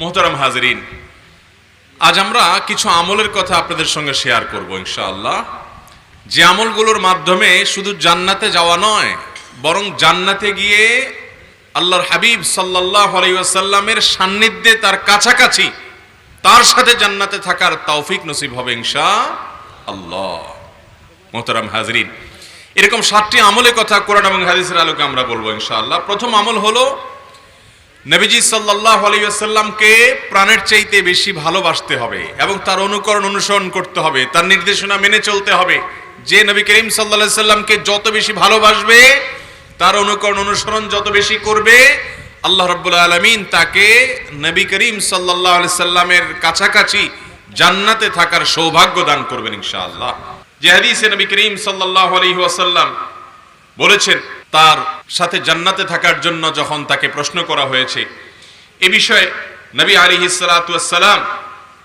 মোহতারাম হাজরিন, আজ আমরা কিছু আমলের কথা আপনাদের সঙ্গে শেয়ার করব ইনশাআল্লাহ, যে আমলগুলোর মাধ্যমে শুধু জান্নাতে যাওয়া নয়, বরং জান্নাতে গিয়ে আল্লাহর হাবিব সাল্লাল্লাহু আলাইহি ওয়াসাল্লামের সান্নিধ্যে, তার কাছাকাছি, তার সাথে জান্নাতে থাকার তৌফিক নসিব হবে ইনশাআল্লাহ। মোহতারাম হাজরিন, এরকম 7টি আমলের কথা কোরআন এবং হাদিসের আলোকে আমরা বলবো ইনশাআল্লাহ। প্রথম আমল হলো নবীজি সাল্লাল্লাহু আলাইহি ওয়াসাল্লামকে প্রাণের চাইতে বেশি ভালোবাসতে হবে এবং তার অনুকরণ অনুসরণ করতে হবে, তার নির্দেশনা মেনে চলতে হবে। যে নবী করিম সাল্লাল্লাহু আলাইহি ওয়াসাল্লামকে যত বেশি ভালোবাসবে, তার অনুকরণ অনুসরণ যত বেশি করবে, আল্লাহ রাব্বুল আলামিন তাকে নবী করিম সাল্লাল্লাহু আলাইহি ওয়াসাল্লামের কাছাকাছি জান্নাতে থাকার সৌভাগ্য দান করবেন ইনশাআল্লাহ। যে হাদিসে নবী করিম সাল্লাল্লাহু আলাইহি ওয়াসাল্লাম বলেছেন, তার সাথে জান্নাতে থাকার জন্য যখন তাকে প্রশ্ন করা হয়েছে এ বিষয়ে, নবী আলাইহিস সালাতু ওয়াস সালাম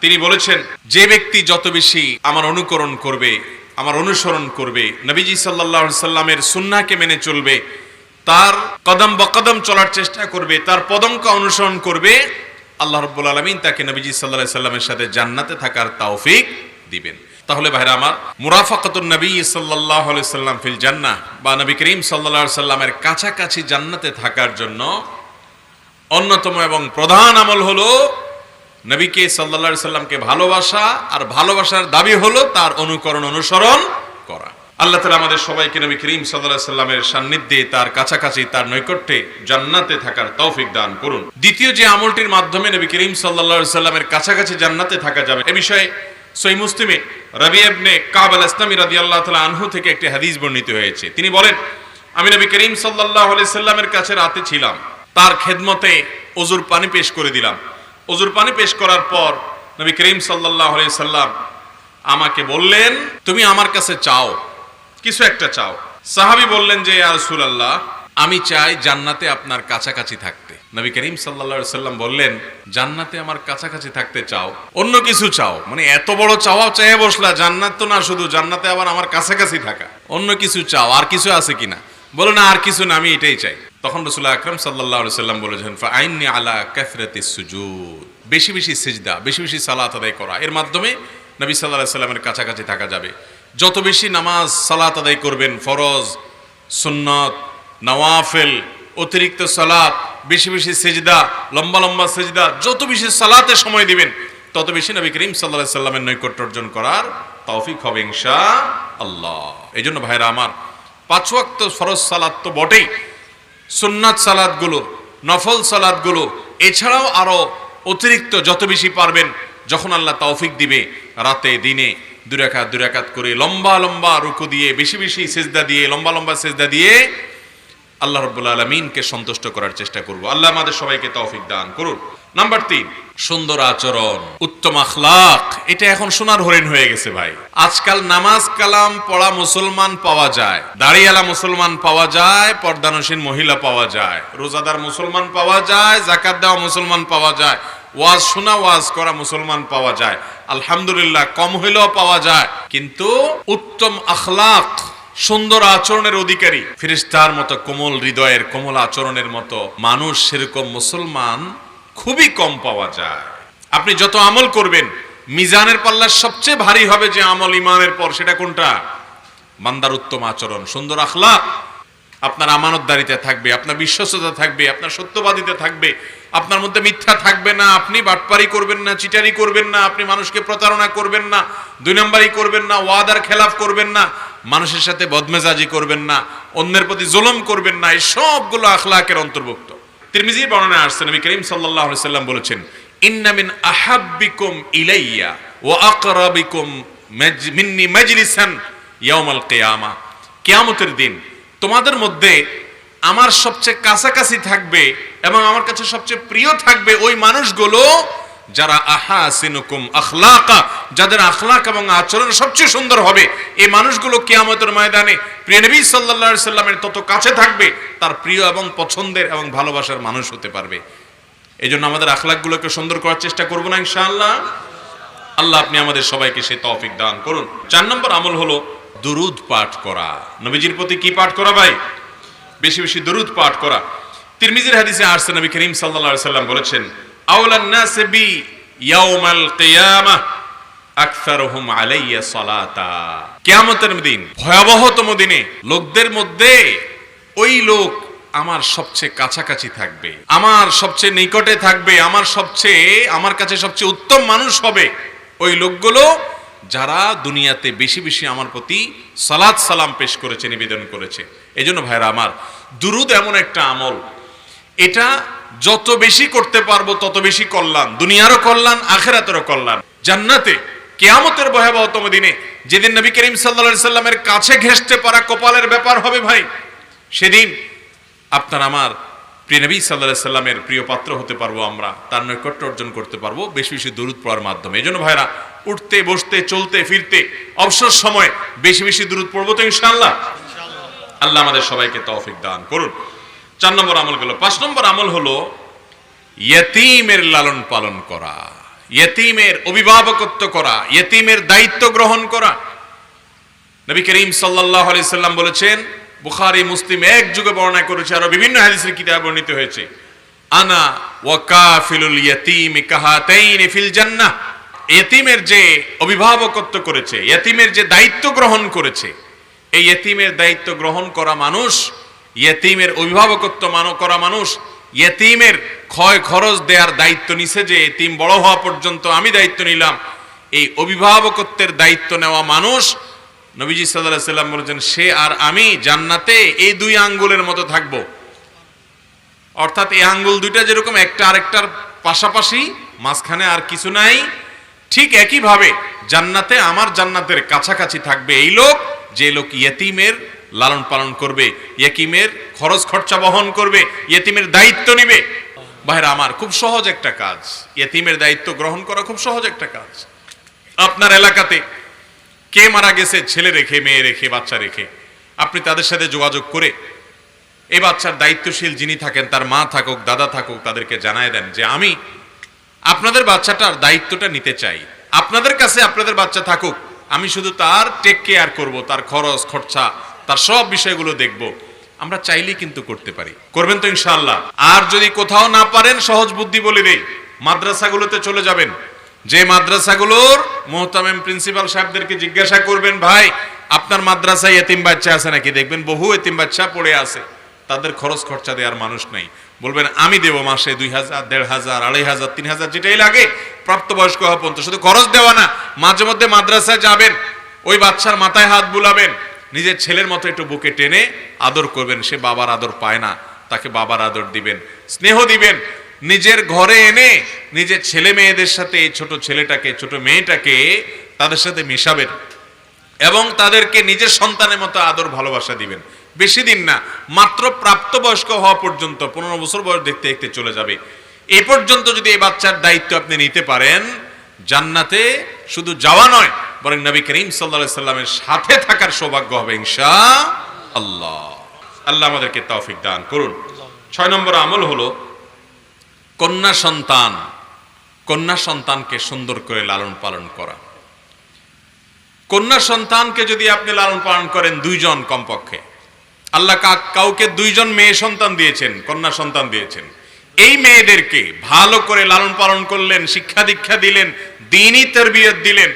তিনি বলেছেন, যে ব্যক্তি যত বেশি আমার অনুকরণ করবে, আমার অনুসরণ করবে, নবীজি সাল্লাল্লাহু আলাইহি সাল্লামের সুন্নাহকে মেনে চলবে, তার কদম বকদম চলার চেষ্টা করবে, তার পদঙ্ক অনুসরণ করবে, আল্লাহ রাব্বুল আলামিন তাকে নবীজি সাল্লাল্লাহু আলাইহি সাল্লামের সাথে জান্নাতে থাকার তৌফিক দিবেন। তাহলে ভাইরা আমার, মুরাফাকাতুন নবী সাল্লাল্লাহু আলাইহি সাল্লাম ফিল জান্নাহ, বা নবী করিম সাল্লাল্লাহু আলাইহি সাল্লামের কাছাকাছি জান্নাতে থাকার জন্য অন্যতম এবং প্রধান আমল হলো নবীকে সাল্লাল্লাহু আলাইহি সাল্লামকে ভালোবাসা, আর ভালোবাসার দাবি হলো তার অনুকরণ অনুসরণ করা। আল্লাহ তাআলা আমাদের সবাইকে নবী করিম সাল্লাল্লাহু আলাইহি সাল্লামের সান্নিধ্যে, তার কাছাকাছি, তার নৈকট্যে জান্নাতে থাকার তৌফিক দান করুন। দ্বিতীয় যে আমলটির মাধ্যমে নবী করিম সাল্লাল্লাহু আলাইহি সাল্লামের কাছাকাছি জান্নাতে থাকা যাবে, এ বিষয়ে সহিহ মুসলিমে রাবি ইবনে কাব আল-আসলামি রাদিয়াল্লাহু তাআলা আনহু থেকে একটি হাদিস বর্ণিত হয়েছে। তিনি বলেন, আমি নবী করিম সাল্লাল্লাহু আলাইহি সাল্লামের কাছে রাতে ছিলাম, তার খেদমতে ওযুর পানি পেশ করে দিলাম। ওযুর পানি পেশ করার পর নবী করিম সাল্লাল্লাহু আলাইহি সাল্লাম আমাকে বললেন, তুমি আমার কাছে চাও, কিছু একটা চাও। সাহাবী বললেন যে, ইয়া রাসূলুল্লাহ, আমি চাই জান্নাতে আপনার কাছাকাছি থাকতে। নবী করিম সাল্লাল্লাহু আলাইহি সাল্লাম বললেন, জান্নাতে আমার কাছাকাছি থাকতে চাও, অন্য কিছু চাও? মানে এত বড় চাওয়া চেয়ে বসলা, জান্নাত তো না শুধু, জান্নাতে আবার আমার কাছাকাছি থাকা, অন্য কিছু চাও, আর কিছু আছে কিনা? বলো না, আর কিছু না, আমি এটাই চাই। তখন রাসূলুল্লাহ আকরাম সাল্লাল্লাহু আলাইহি সাল্লাম বলেছেন, ফাআইন্নি আলা কাসরাতিস সুজুদ, বেশি বেশি সিজদা, বেশি বেশি সালাত আদায় করা, এর মাধ্যমে নবী সাল্লাল্লাহু আলাইহি সাল্লামের কাছাকাছি থাকা যাবে। যত বেশি নামাজ সালাত আদায় করবেন, ফরজ, সুন্নাত, নওয়াফিল, অতিরিক্ত সালাত, বেশি বেশি সিজদা, লম্বা লম্বা সিজদা, যত বেশি সালাতে সময় দিবেন, তত বেশি নবী করিম সাল্লাল্লাহু আলাইহি সাল্লামের নৈকট্য অর্জন করার তৌফিক হবে ইনশাআল্লাহ। এই জন্য ভাইরা আমার, 5 ওয়াক্ত ফরজ সালাত তো বটেই, সুন্নাত সালাতগুলো, নফল সালাতগুলো, এছাড়াও আরো অতিরিক্ত যত বেশি পারবেন, যখন আল্লাহ তৌফিক দিবে, রাতে দিনে 2 রাকাত করে লম্বা লম্বা রুকু দিয়ে, বেশি বেশি সিজদা দিয়ে, লম্বা লম্বা সিজদা দিয়ে আল্লাহ রাব্বুল আলামিনকে সন্তুষ্ট করার চেষ্টা করব। আল্লাহ আমাদের সবাইকে তৌফিক দান করুন। নাম্বার 3, সুন্দর আচরণ, উত্তম আখলাক। এটা এখন সোনার হরিণ হয়ে গেছে ভাই। আজকাল নামাজ কালাম পড়া মুসলমান পাওয়া যায়, দাড়িওয়ালা মুসলমান পাওয়া যায়, পর্দানসীন মহিলা পাওয়া যায়, রোজাদার মুসলমান পাওয়া যায়, যাকাত দেওয়া মুসলমান পাওয়া যায়, ওয়াজ শোনা, ওয়াজ করা মুসলমান পাওয়া যায়, আলহামদুলিল্লাহ, কম হইলেও পাওয়া যায়। কিন্তু উত্তম আখলাক, সুন্দর আচরণের অধিকারী, ফেরেশতার মতো কোমল হৃদয়ের, কোমল আচরণের মতো মানুষ, সেরকম মুসলমান খুবই কম পাওয়া যায়। আপনি যত আমল করবেন, মিজানের পাল্লা সবচেয়ে ভারী হবে যে আমল ইমানের পর, সেটা কোনটা? বান্দার উত্তম আচরণ, সুন্দর আখলাক। আপনার আমানতদারিতা থাকবে, আপনার বিশ্বস্ততা থাকবে, আপনার সত্যবাদিতা থাকবে, আপনার মধ্যে মিথ্যা থাকবে না, আপনি বাটপারি করবেন না, চিটারি করবেন না, আপনি মানুষকে প্রতারণা করবেন না, 2 নম্বরই করবেন না, ওয়াদার খেলাফ করবেন না, মানুষের সাথে বদমেজাজি করবেন না, অন্যের প্রতি জুলুম করবেন না। এই সবগুলো আখলাকের অন্তর্ভুক্ত। তিরমিজির বর্ণনায় আসছে, নবী করিম সাল্লাল্লাহু আলাইহি সাল্লাম বলেছেন, ইন্না মিন আহাব্বিকুম ইলাইয়া ওয়া আকরাবিকুম মিন্নি মাজলিসান ইয়াউমাল কিয়ামা, কিয়ামতের দিন তোমাদের মধ্যে আমার সবচেয়ে কাছাকাছি থাকবে এবং আমার কাছে সবচেয়ে প্রিয় থাকবে ওই মানুষগুলো যারা আহাসিনুকুম আখলাকা, যাদের আখলাক এবং আচরণ সবচেয়ে সুন্দর হবে। এই মানুষগুলো কিয়ামতের ময়দানে প্রিয় নবী সাল্লাল্লাহু আলাইহি সাল্লামের তত কাছে থাকবে, তার প্রিয় এবং পছন্দের এবং ভালোবাসার মানুষ হতে পারবে। এই জন্য আমাদের আখলাকগুলোকে সুন্দর করার চেষ্টা করব না ইনশাআল্লাহ। আল্লাহ আপনি আমাদের সবাইকে সেই তৌফিক দান করুন। 4 নম্বর আমল হলো দুরুদ পাঠ করা। নবীজির প্রতি কি পাঠ করা ভাই? বেশি বেশি দুরুদ পাঠ করা। তিরমিজির হাদিসে আসছে, নবী করিম সাল্লাল্লাহু আলাইহি সাল্লাম বলেছেন, আওলান নাস বি ইয়াউমাল কিয়ামাহ আকসারুহুম আলাইয়া সালাতা। কিয়ামতের দিন, ভয়াবহতম দিনে লোকদের মধ্যে ওই লোক আমার সবচেয়ে কাছাকাছি থাকবে, আমার সবচেয়ে নিকটে থাকবে, আমার কাছে সবচেয়ে উত্তম মানুষ হবে ওই লোকগুলো যারা দুনিয়াতে বেশি বেশি আমার প্রতি সালাত সালাম পেশ করেছে, নিবেদন করেছে। এজন্য ভাইরা আমার, দুরুদ এমন একটা আমল, এটা যত বেশি করতে পারবো তত বেশি কল্যাণ, দুনিয়ারও কল্যাণ, আখিরাতেরও কল্যাণ। জান্নাতে কিয়ামতের ভয়াবহতম দিনে, যেদিন নবী করিম সাল্লাল্লাহু আলাইহি সাল্লামের কাছে ঘেঁষতে পারা কপালের ব্যাপার হবে ভাই, সেদিন আপনার আমার প্রিয় নবী সাল্লাল্লাহু আলাইহি সাল্লামের প্রিয় পাত্র হতে পারবো, আমরা তার নৈকট্য অর্জন করতে পারবো বেশি বেশি দরুদ পড়ার মাধ্যমে। এজন্য ভাইরা, উঠতে বসতে চলতে ফিরতে অবসর সময় বেশি বেশি দরুদ পড়বো তো ইনশাআল্লাহ। আল্লাহ আমাদের সবাইকে তৌফিক দান করুন। 4 নম্বর আমল গেল। 5 নম্বর আমল হলো ইয়তীমের লালন পালন করা, ইয়তীমের অভিভাবকত্ব করা, ইয়তীমের দায়িত্ব গ্রহণ করা। নবী করিম সাল্লাল্লাহু আলাইহি সাল্লাম বলেছেন, বুখারী মুসলিম এক যুগে বর্ণনা করেছে, আর বিভিন্ন হাদিসের কিতাবে বর্ণিত হয়েছে, আনা ওয়া কাফিলুল ইয়তীম কাহাতাইন ফিল জান্নাহ। ইয়তীমের যে অভিভাবকত্ব করেছে, ইয়তীমের যে দায়িত্ব গ্রহণ করেছে, এই ইয়তীমের দায়িত্ব গ্রহণ করা মানুষ, ইয়তীমের অভিভাবকত্ব করা মানুষ, ইয়তীমের ক্ষয় খরচ দেওয়ার দায়িত্ব নিছে, যে ইয়তীম বড় হওয়া পর্যন্ত আমি দায়িত্ব নিলাম, এই অভিভাবকত্বের দায়িত্ব নেওয়া মানুষ, নবীজি সাল্লাল্লাহু আলাইহি সাল্লাম বলেছেন, সে আর আমি জান্নাতে এই 2 আঙ্গুলের মতো থাকবো। অর্থাৎ এই আঙ্গুল দুইটা যেরকম একটা আরেকটার পাশাপাশি, মাঝখানে আর কিছু নাই, ঠিক একইভাবে জান্নাতে আমার জান্নাতের কাছাকাছি থাকবে এই লোক, যে লোক ইয়তীমের লালন পালন করবে, ইয়তীমের খরচ খরচা বহন করবে, ইয়তীমের দায়িত্ব নিবে। ভাইরা আমার, খুব সহজ একটা কাজ, ইয়তীমের দায়িত্ব গ্রহণ করা খুব সহজ একটা কাজ। আপনার এলাকাতে কে মারা গেছে, ছেলে রেখে, মেয়ে রেখে, বাচ্চা রেখে, আপনি তাদের সাথে যোগাযোগ করে এই বাচ্চার দায়িত্বশীল যিনি থাকেন, তার মা থাকুক, দাদা থাকুক, তাদেরকে জানায় দেন যে আমি আপনাদের বাচ্চাটার দায়িত্বটা নিতে চাই, আপনাদের কাছে আপনাদের বাচ্চা থাকুক, আমি শুধু তার টেক কেয়ার করব, তার খরচ খরচা, তার সব বিষয়গুলো দেখব। আমরা চাইলেই কিন্তু করতে পারি, করবেন তো ইনশাআল্লাহ। আর যদি কোথাও না পারেন, সহজ বুদ্ধি বলে দেই, মাদ্রাসাগুলোতে চলে যাবেন, যে মাদ্রাসাগুলোর মুহতামিম প্রিন্সিপাল সাহেবদেরকে জিজ্ঞাসা করবেন, ভাই আপনার মাদ্রাসায় এতিম বাচ্চা আছে নাকি? দেখবেন বহু এতিম বাচ্চা পড়ে আছে, তাদের খরচ খরচা দেওয়ার মানুষ নাই। বলবেন আমি দেব মাসে 2000, 1500, 2500, 3000 যেটাই লাগে, প্রাপ্তবয়স্ক হওয়া পর্যন্ত। শুধু খরচ দেওয়া না, মাঝে মধ্যে মাদ্রাসায় যাবেন, ওই বাচ্চার মাথায় হাত বুলাবেন, নিজের ছেলের মতো একটু বুকে টেনে আদর করবেন। সে বাবার আদর পায় না, তাকে বাবার আদর দিবেন, স্নেহ দিবেন। নিজের ঘরে এনে নিজের ছেলে মেয়েদের সাথে, ছোট ছেলেটাকে, ছোট মেয়েটাকে তাদের সাথে মেশাবেন এবং তাদেরকে নিজের সন্তানের মতো আদর ভালোবাসা দিবেন। বেশি দিন না, মাত্র প্রাপ্তবয়স্ক হওয়া পর্যন্ত, 15 বছর বয়স দেখতে দেখতে চলে যাবে। এই পর্যন্ত যদি এই বাচ্চার দায়িত্ব আপনি নিতে পারেন, জান্নাতে শুধু যাওয়া নয়, বরং নবী করিম সাল্লাল্লাহু আলাইহি সাল্লামের সাথে থাকার সৌভাগ্য হবে ইনশাআল্লাহ। আল্লাহ আমাদেরকে তৌফিক দান করুন। 6 নম্বর আমল হলো কন্যা সন্তান, কন্যা সন্তানকে সুন্দর করে লালন পালন করা। কন্যা সন্তানকে যদি আপনি লালন পালন করেন, 2 জন কমপক্ষে, আল্লাহ কাউকে 2 জন মেয়ে সন্তান দিয়েছেন, কন্যা সন্তান দিয়েছেন, এই মেয়েদেরকে ভালো করে লালন পালন করলেন, শিক্ষা দীক্ষা দিলেন, দ্বীনি তারবিয়ত দিলেন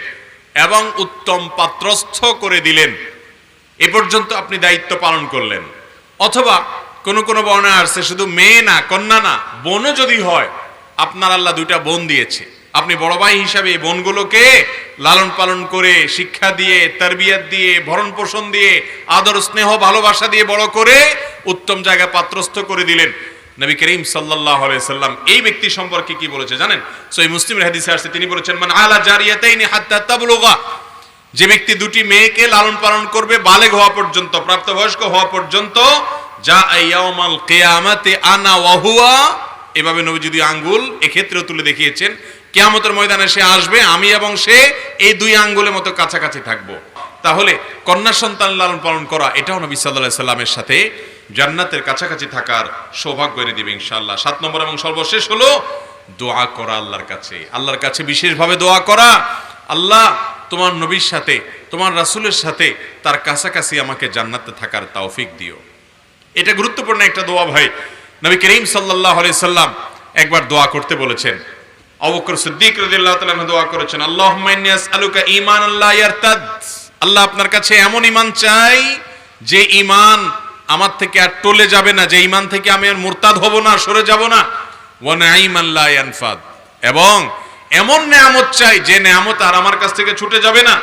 এবং উত্তম পাত্রস্থ করে দিলেন, এ পর্যন্ত আপনি দায়িত্ব পালন করলেন। অথবা কোন কোন বর্ণনা আসছে শুধু মেয়ে না, কন্যা না, বোনও যদি হয়, আপনার আল্লাহ 2টা বোন দিয়েছে, আপনি বড় ভাই হিসাবে এই বোনগুলোকে লালন পালন করে, শিক্ষা দিয়ে, তারবিয়ত দিয়ে, ভরণ পোষণ দিয়ে, আদর স্নেহ ভালোবাসা দিয়ে বড় করে উত্তম জায়গা পাত্রস্থ করে দিলেন। নবী করিম সাল্লাল্লাহু আলাইহি সাল্লাম এই ব্যক্তি সম্পর্কে কি বলেছে জানেন? সহিহ মুসলিমের হাদিসে আসছে, তিনি বলেছেন, মান আলা জারিয়াতাইনি হাত্তা তাবলুগা, যে ব্যক্তি 2টি মেয়েকে লালন পালন করবে বালেগ হওয়া পর্যন্ত, প্রাপ্তবয়স্ক হওয়া পর্যন্ত, যা ইয়াউমাল কিয়ামাতি আনা ওয়া হুয়া, এভাবে নবী যদি আঙ্গুল এক্ষেত্রেও তুলে দেখিয়েছেন, কিয়ামতের ময়দানে সে আসবে, আমি এবং সে এই 2 আঙ্গুলের মতো কাছাকাছি থাকব। তাহলে কন্যা সন্তান লালন পালন করা, এটাও নবী সাল্লাল্লাহু আলাইহি সাল্লামের সাথে জান্নাতের কাছাকাছি থাকার সৌভাগ্য এনে দিবে ইনশাআল্লাহ। 7 নম্বর এবং সর্বশেষ হলো দোয়া করা আল্লাহর কাছে, আল্লাহর কাছে বিশেষভাবে দোয়া করা, আল্লাহ তোমার নবীর সাথে, তোমার রাসূলের সাথে তার কাছাকাছি আমাকে জান্নাতে থাকার তৌফিক দিও। এটা গুরুত্বপূর্ণ একটা দোয়া ভাই। নবী করিম সাল্লাল্লাহু আলাইহি সাল্লাম একবার দোয়া করতে বলেছেন। আবু বকর সিদ্দিক রাদিয়াল্লাহু তাআলা আনহু দোয়া করেছেন, আল্লাহুম্মা ইন্নী আসআলুকা ঈমানান লা ইয়ারতাদ, আল্লাহ আপনার কাছে এমন ঈমান চাই যে ঈমান আমার থেকে আর টলে যাবে না, যে ঈমান থেকে আমি আর মুরতাদ হব না, সরে যাব না। ওয়া নাঈমান লা ইয়ানফাদ, এবং এমন নেয়ামত চাই যে নেয়ামত আর আমার কাছ থেকে ছুটে যাবে না।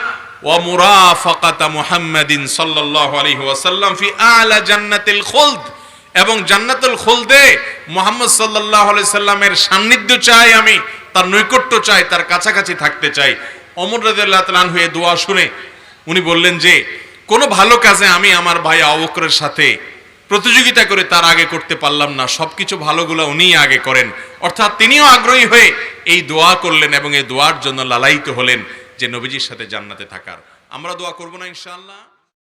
ওয়া মুরাফাকাতা মুহাম্মাদিন সাল্লাল্লাহু আলাইহি ওয়াসাল্লাম ফি আ'লা জান্নাতিল খুলদ, এবং জান্নাতুল খুলদে মুহাম্মদ সাল্লাল্লাহু আলাইহি সাল্লামের সান্নিধ্য চাই, আমি তার নৈকট্য চাই, তার কাছাকাছি থাকতে চাই। ওমর রাদিয়াল্লাহু তাআলা আনহু এই দোয়া শুনে উনি বললেন যে কোনো ভালো কাজে আমি আমার ভাই আবু বকরের সাথে প্রতিযোগিতা করে তার আগে করতে পারলাম না, সবকিছু ভালোগুলো উনিই আগে করেন। অর্থাৎ তিনিও আগ্রহী হয়ে এই দোয়া করলেন এবং এই দোয়ার জন্য লালায়িত হলেন যে নবীজির সাথে জান্নাতে থাকার। আমরা দোয়া করব না ইনশাআল্লাহ?